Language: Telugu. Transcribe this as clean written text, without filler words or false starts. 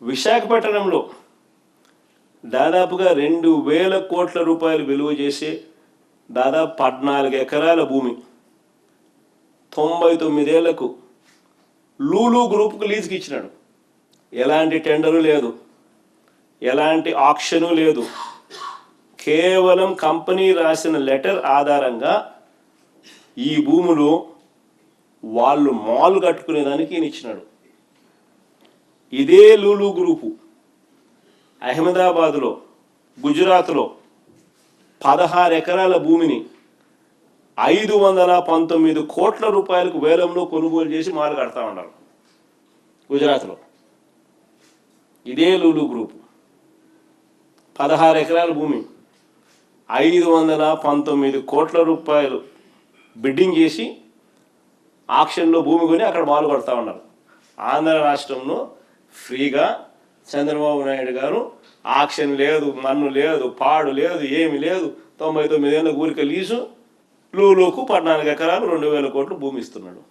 విశాఖపట్నంలో దాదాపుగా 2,000 కోట్ల రూపాయలు విలువ చేసే దాదాపు 14 ఎకరాల భూమి 99 ఏళ్లకు లూలు గ్రూప్కు లీజుకి ఇచ్చినాడు. ఎలాంటి టెండరు లేదు, ఎలాంటి ఆక్షను లేదు. కేవలం కంపెనీ రాసిన లెటర్ ఆధారంగా ఈ భూములు వాళ్ళు మాల్ కట్టుకునేదానికి ఈయన ఇచ్చినాడు. ఇదే లూలు గ్రూపు అహ్మదాబాద్లో, గుజరాత్లో 16 ఎకరాల భూమిని 519 కోట్ల రూపాయలకు వేలంలో కొనుగోలు చేసి మాల్ కడతా ఉన్నారు గుజరాత్లో. ఇదే లూలు గ్రూపు 16 ఎకరాల భూమి 519 కోట్ల రూపాయలు బిడ్డింగ్ చేసి ఆక్షన్లో భూమి కొని అక్కడ మాలు కొడతా ఉన్నారు. ఆంధ్ర రాష్ట్రంలో ఫ్రీగా చంద్రబాబు నాయుడు గారు ఆక్షన్ లేదు, మన్ను లేదు, పాడు లేదు, ఏమి లేదు, 99 ఏళ్ళ ఊరిక లీజు లూలుకు 14 ఎకరాలు 2,000 కోట్లు భూమి ఇస్తున్నాడు.